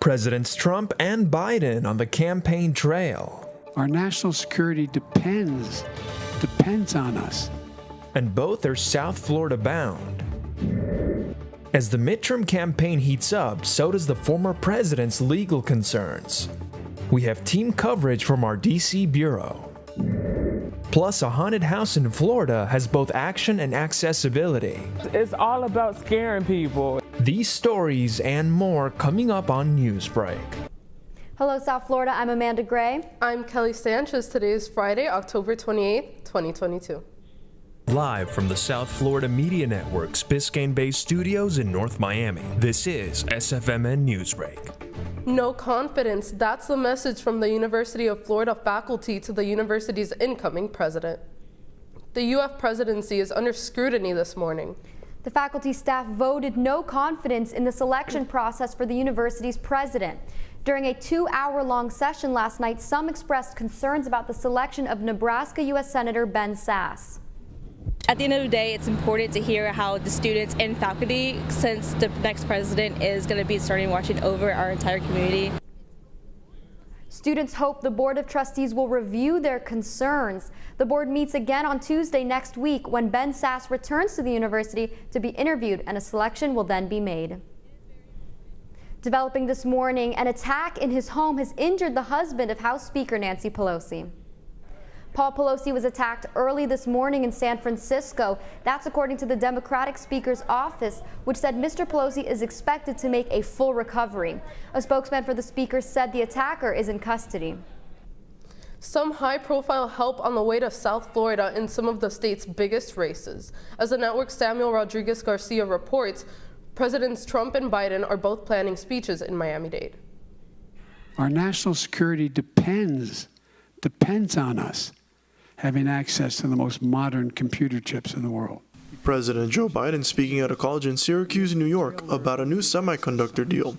Presidents Trump and Biden on the campaign trail. Our national security depends on us. And both are South Florida bound. As the midterm campaign heats up, so does the former president's legal concerns. We have team coverage from our DC bureau. Plus, a haunted house in Florida has both action and accessibility. It's all about scaring people. These stories and more coming up on Newsbreak. Hello, South Florida. I'm Amanda Gray. I'm Kelly Sanchez. Today is Friday, October 28th, 2022. Live from the South Florida Media Network's Biscayne-based studios in North Miami, this is SFMN Newsbreak. No confidence. That's the message from the University of Florida faculty to the university's incoming president. The UF presidency is under scrutiny this morning. The faculty staff voted no confidence in the selection process for the university's president. During a 2-hour-long session last night, some expressed concerns about the selection of Nebraska U.S. Senator Ben Sasse. At the end of the day, it's important to hear how the students and faculty, since the next president is going to be starting watching over our entire community. Students hope the Board of Trustees will review their concerns. The board meets again on Tuesday next week when Ben Sasse returns to the university to be interviewed, and a selection will then be made. Developing this morning, an attack in his home has injured the husband of House Speaker Nancy Pelosi. Paul Pelosi was attacked early this morning in San Francisco. That's according to the Democratic Speaker's office, which said Mr. Pelosi is expected to make a full recovery. A spokesman for the Speaker said the attacker is in custody. Some high-profile help on the way to South Florida in some of the state's biggest races. As the network's Samuel Rodriguez Garcia reports, Presidents Trump and Biden are both planning speeches in Miami-Dade. Our national security depends on us having access to the most modern computer chips in the world. President Joe Biden speaking at a college in Syracuse, New York, about a new semiconductor deal,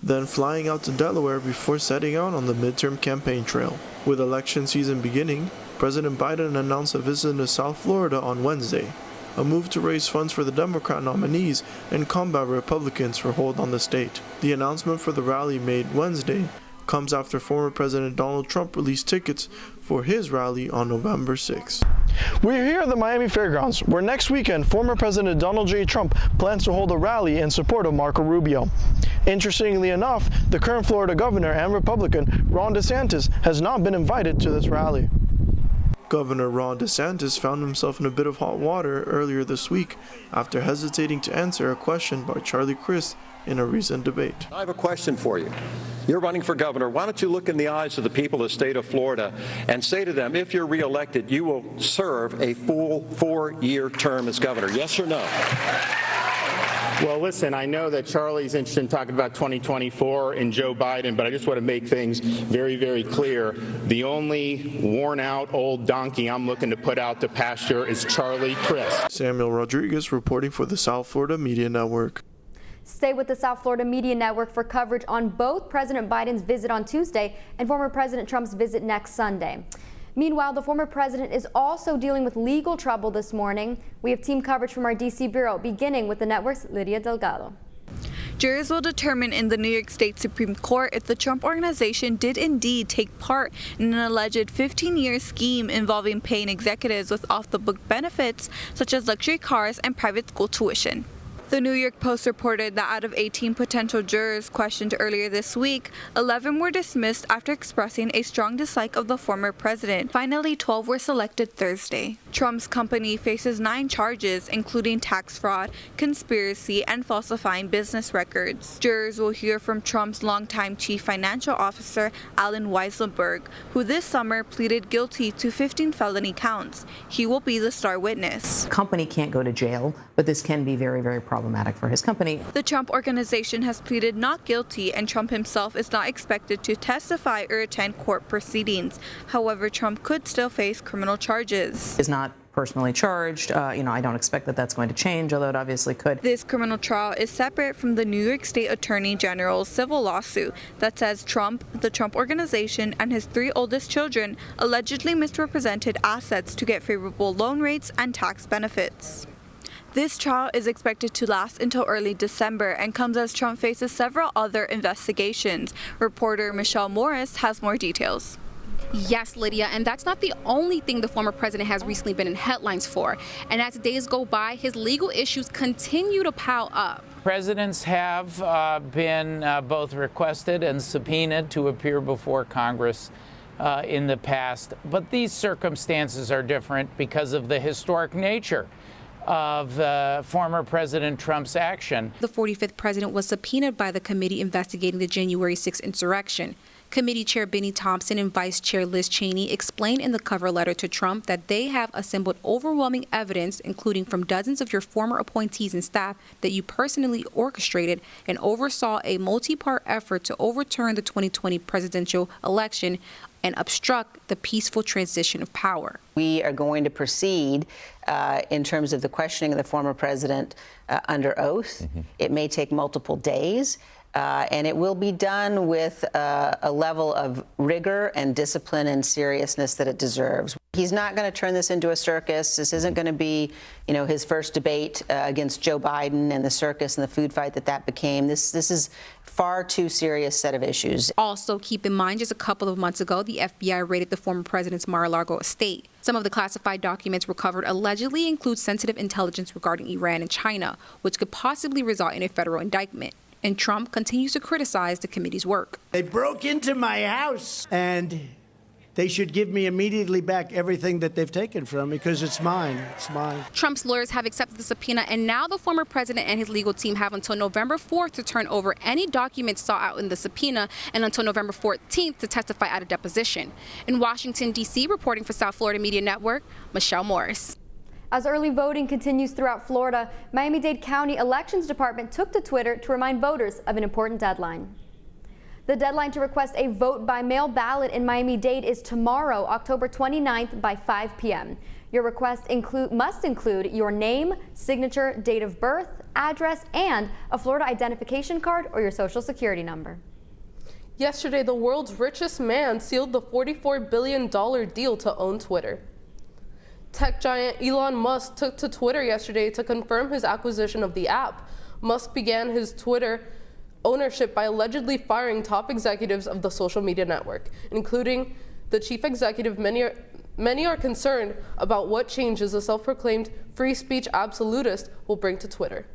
then flying out to Delaware before setting out on the midterm campaign trail. With election season beginning, President Biden announced a visit to South Florida on Wednesday, a move to raise funds for the Democrat nominees and combat Republicans for hold on the state. The announcement for the rally made Wednesday comes after former President Donald Trump released tickets for his rally on November 6. We're here at the Miami Fairgrounds, where next weekend former President Donald J. Trump plans to hold a rally in support of Marco Rubio. Interestingly enough, the current Florida governor and Republican Ron DeSantis has not been invited to this rally. Governor Ron DeSantis found himself in a bit of hot water earlier this week after hesitating to answer a question by Charlie Crist in a recent debate. I have a question for you. You're running for governor. Why don't you look in the eyes of the people of the state of Florida and say to them, if you're reelected, you will serve a full 4-year term as governor? Yes or no? Well, listen, I know that Charlie's interested in talking about 2024 and Joe Biden, but I just want to make things very, very clear. The only worn-out old donkey I'm looking to put out to pasture is Charlie Crist. Samuel Rodriguez reporting for the South Florida Media Network. Stay with the South Florida Media Network for coverage on both President Biden's visit on Tuesday and former President Trump's visit next Sunday. Meanwhile, the former president is also dealing with legal trouble this morning. We have team coverage from our DC bureau, beginning with the network's Lydia Delgado. Jurors will determine in the New York State Supreme Court if the Trump Organization did indeed take part in an alleged 15-year scheme involving paying executives with off-the-book benefits, such as luxury cars and private school tuition. The New York Post reported that out of 18 potential jurors questioned earlier this week, 11 were dismissed after expressing a strong dislike of the former president. Finally, 12 were selected Thursday. Trump's company faces 9 charges, including tax fraud, conspiracy, and falsifying business records. Jurors will hear from Trump's longtime chief financial officer, Alan Weisselberg, who this summer pleaded guilty to 15 felony counts. He will be the star witness. The company can't go to jail, but this can be very, very problematic for his company. The Trump Organization has pleaded not guilty, and Trump himself is not expected to testify or attend court proceedings. However, Trump could still face criminal charges. Is not personally charged. I don't expect that that's going to change, although it obviously could. This criminal trial is separate from the New York State Attorney General's civil lawsuit that says Trump, the Trump Organization, and his 3 oldest children allegedly misrepresented assets to get favorable loan rates and tax benefits. This trial is expected to last until early December and comes as Trump faces several other investigations. Reporter Michelle Morris has more details. Yes, Lydia, and that's not the only thing the former president has recently been in headlines for. And as days go by, his legal issues continue to pile up. Presidents have been both requested and subpoenaed to appear before Congress in the past, but these circumstances are different because of the historic nature of former President Trump's action. The 45th president was subpoenaed by the committee investigating the January 6th insurrection. Committee Chair Benny Thompson and Vice Chair Liz Cheney explained in the cover letter to Trump that they have assembled overwhelming evidence, including from dozens of your former appointees and staff, that you personally orchestrated and oversaw a multi-part effort to overturn the 2020 presidential election and obstruct the peaceful transition of power. We are going to proceed in terms of the questioning of the former president under oath. It may take multiple days. And it will be done with a level of rigor and discipline and seriousness that it deserves. He's not going to turn this into a circus. This isn't going to be, his first debate against Joe Biden and the circus and the food fight that became. This is far too serious set of issues. Also, keep in mind, just a couple of months ago, the FBI raided the former president's Mar-a-Lago estate. Some of the classified documents recovered allegedly include sensitive intelligence regarding Iran and China, which could possibly result in a federal indictment. And Trump continues to criticize the committee's work. They broke into my house, and they should give me immediately back everything that they've taken from me, because it's mine. It's mine. Trump's lawyers have accepted the subpoena, and now the former president and his legal team have until November 4th to turn over any documents sought out in the subpoena and until November 14th to testify at a deposition. In Washington, D.C., reporting for South Florida Media Network, Michelle Morris. As early voting continues throughout Florida, Miami-Dade County Elections Department took to Twitter to remind voters of an important deadline. The deadline to request a vote by mail ballot in Miami-Dade is tomorrow, October 29th by 5 p.m. Your request must include your name, signature, date of birth, address, and a Florida identification card or your social security number. Yesterday, the world's richest man sealed the $44 billion deal to own Twitter. Tech giant Elon Musk took to Twitter yesterday to confirm his acquisition of the app. Musk began his Twitter ownership by allegedly firing top executives of the social media network, including the chief executive. Many are concerned about what changes the self-proclaimed free speech absolutist will bring to Twitter.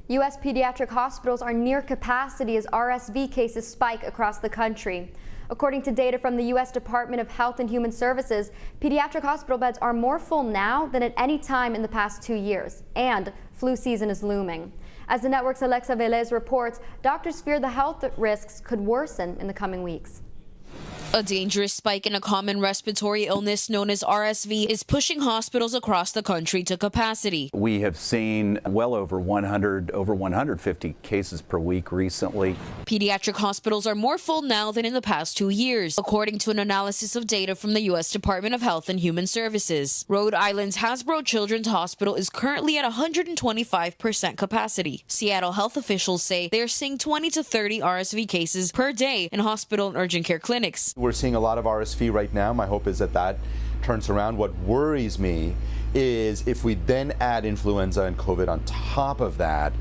U.S. pediatric hospitals are near capacity as RSV cases spike across the country. According to data from the U.S. Department of Health and Human Services, pediatric hospital beds are more full now than at any time in the past 2 years, and flu season is looming. As the network's Alexa Velez reports, doctors fear the health risks could worsen in the coming weeks. A dangerous spike in a common respiratory illness known as RSV is pushing hospitals across the country to capacity. We have seen well over 150 cases per week recently. Pediatric hospitals are more full now than in the past 2 years, according to an analysis of data from the U.S. Department of Health and Human Services. Rhode Island's Hasbro Children's Hospital is currently at 125% capacity. Seattle health officials say they are seeing 20 to 30 RSV cases per day in hospital and urgent care clinics. We're seeing a lot of RSV right now. My hope is that turns around. What worries me is if we then add influenza and COVID on top of that,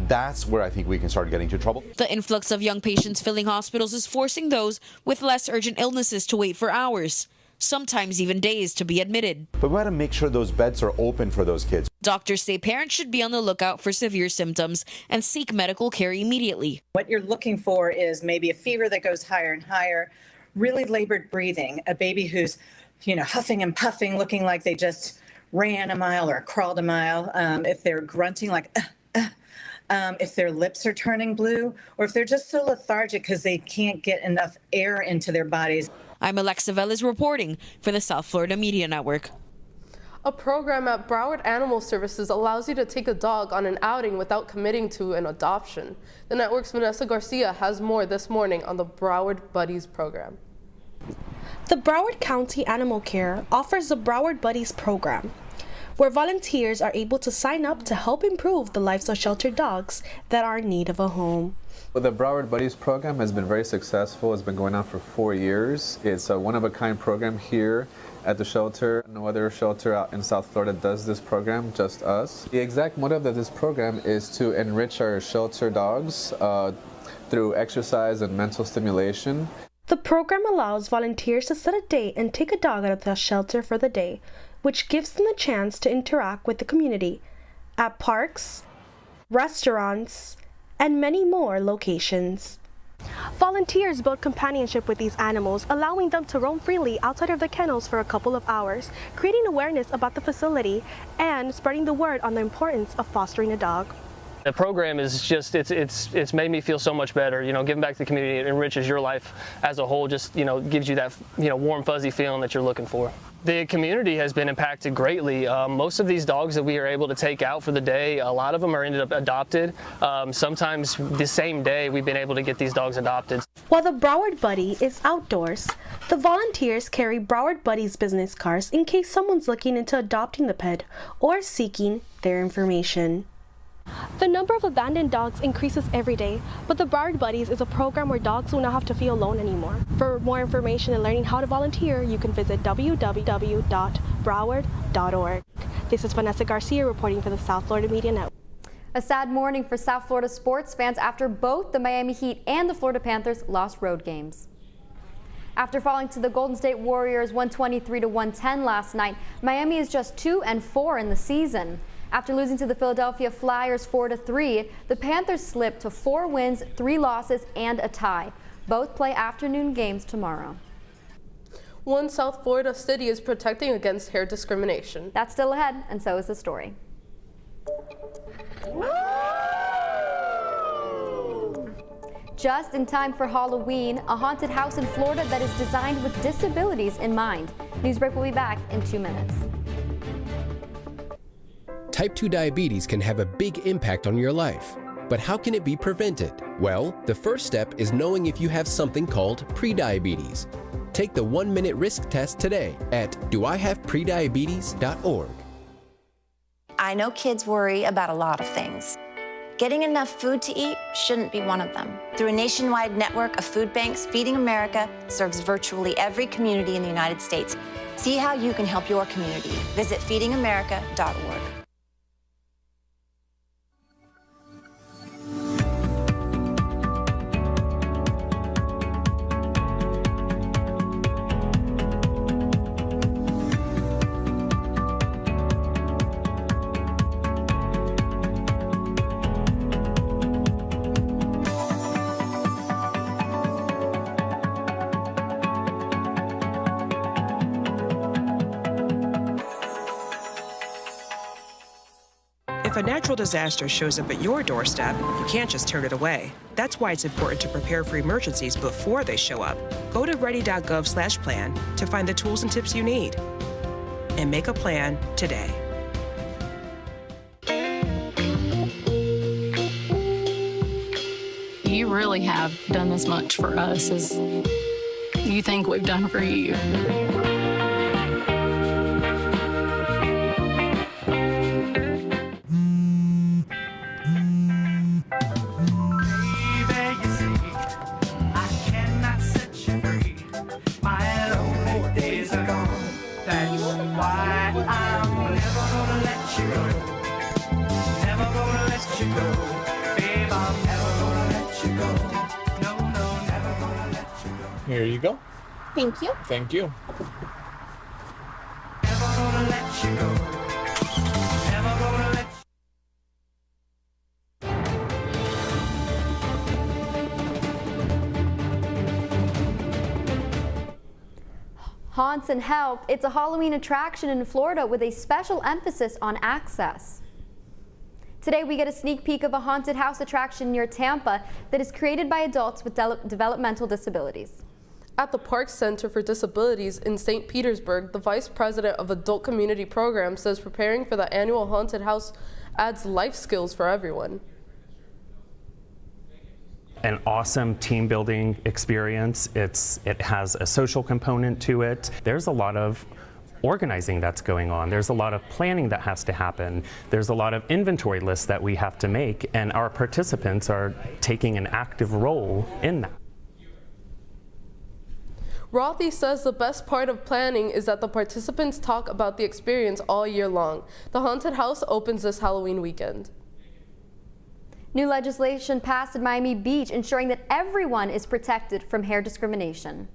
that's where I think we can start getting into trouble. The influx of young patients filling hospitals is forcing those with less urgent illnesses to wait for hours, sometimes even days, to be admitted. But we got to make sure those beds are open for those kids. Doctors say parents should be on the lookout for severe symptoms and seek medical care immediately. What you're looking for is maybe a fever that goes higher and higher, really labored breathing, a baby who's, huffing and puffing, looking like they just ran a mile or crawled a mile. If they're grunting like, if their lips are turning blue, or if they're just so lethargic because they can't get enough air into their bodies. I'm Alexa Velez reporting for the South Florida Media Network. A program at Broward Animal Services allows you to take a dog on an outing without committing to an adoption. The network's Vanessa Garcia has more this morning on the Broward Buddies program. The Broward County Animal Care offers the Broward Buddies program. where volunteers are able to sign up to help improve the lives of sheltered dogs that are in need of a home. Well, the Broward Buddies program has been very successful. It's been going on for 4 years. It's a one-of-a-kind program here at the shelter. No other shelter out in South Florida does this program, just us. The exact motive of this program is to enrich our shelter dogs through exercise and mental stimulation. The program allows volunteers to set a date and take a dog out of the shelter for the day, which gives them the chance to interact with the community at parks, restaurants, and many more locations. Volunteers build companionship with these animals, allowing them to roam freely outside of the kennels for a couple of hours, creating awareness about the facility and spreading the word on the importance of fostering a dog. The program is just, it's made me feel so much better. You know, giving back to the community, it enriches your life as a whole, just, you know, gives you that, you know, warm, fuzzy feeling that you're looking for. The community has been impacted greatly. Most of these dogs that we are able to take out for the day, a lot of them are ended up adopted. Sometimes the same day we've been able to get these dogs adopted. While the Broward Buddy is outdoors, the volunteers carry Broward Buddies business cards in case someone's looking into adopting the pet or seeking their information. The number of abandoned dogs increases every day, but the Broward Buddies is a program where dogs will not have to feel alone anymore. For more information and learning how to volunteer, you can visit www.broward.org. This is Vanessa Garcia reporting for the South Florida Media Network. A sad morning for South Florida sports fans after both the Miami Heat and the Florida Panthers lost road games. After falling to the Golden State Warriors 123-110 last night, Miami is just 2-4 in the season. After losing to the Philadelphia Flyers 4-3, the Panthers slipped to 4 wins, 3 losses, and a tie. Both play afternoon games tomorrow. One South Florida city is protecting against hair discrimination. That's still ahead, and so is the story. Just in time for Halloween, a haunted house in Florida that is designed with disabilities in mind. Newsbreak will be back in 2 minutes. Type 2 diabetes can have a big impact on your life. But how can it be prevented? Well, the first step is knowing if you have something called prediabetes. Take the 1-minute risk test today at doihaveprediabetes.org. I know kids worry about a lot of things. Getting enough food to eat shouldn't be one of them. Through a nationwide network of food banks, Feeding America serves virtually every community in the United States. See how you can help your community. Visit feedingamerica.org. If a natural disaster shows up at your doorstep, you can't just turn it away. That's why it's important to prepare for emergencies before they show up. Go to ready.gov/plan to find the tools and tips you need. And make a plan today. You really have done as much for us as you think we've done for you. Here you go. Thank you. Thank you. Haunts and Help. It's a Halloween attraction in Florida with a special emphasis on access. Today we get a sneak peek of a haunted house attraction near Tampa that is created by adults with developmental disabilities. At the Park Center for Disabilities in St. Petersburg, the Vice President of Adult Community Programs says preparing for the annual haunted house adds life skills for everyone. An awesome team building experience. It has a social component to it. There's a lot of organizing that's going on. There's a lot of planning that has to happen. There's a lot of inventory lists that we have to make, and our participants are taking an active role in that. Rothy says the best part of planning is that the participants talk about the experience all year long. The haunted house opens this Halloween weekend. New legislation passed at Miami Beach ensuring that everyone is protected from hair discrimination.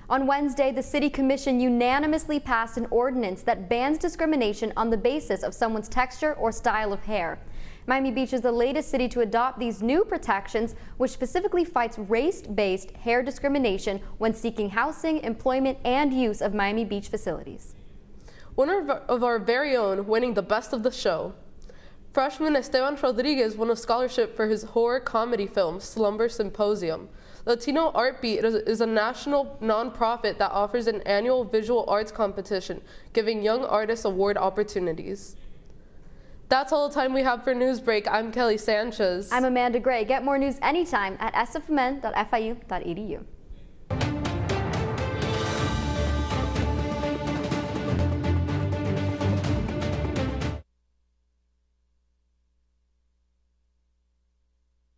On Wednesday, the City Commission unanimously passed an ordinance that bans discrimination on the basis of someone's texture or style of hair. Miami Beach is the latest city to adopt these new protections, which specifically fights race-based hair discrimination when seeking housing, employment, and use of Miami Beach facilities. One of our very own winning the best of the show. Freshman Esteban Rodriguez won a scholarship for his horror comedy film, Slumber Symposium. Latino Art Beat is a national nonprofit that offers an annual visual arts competition, giving young artists award opportunities. That's all the time we have for Newsbreak. I'm Kelly Sanchez. I'm Amanda Gray. Get more news anytime at sfmn.fiu.edu.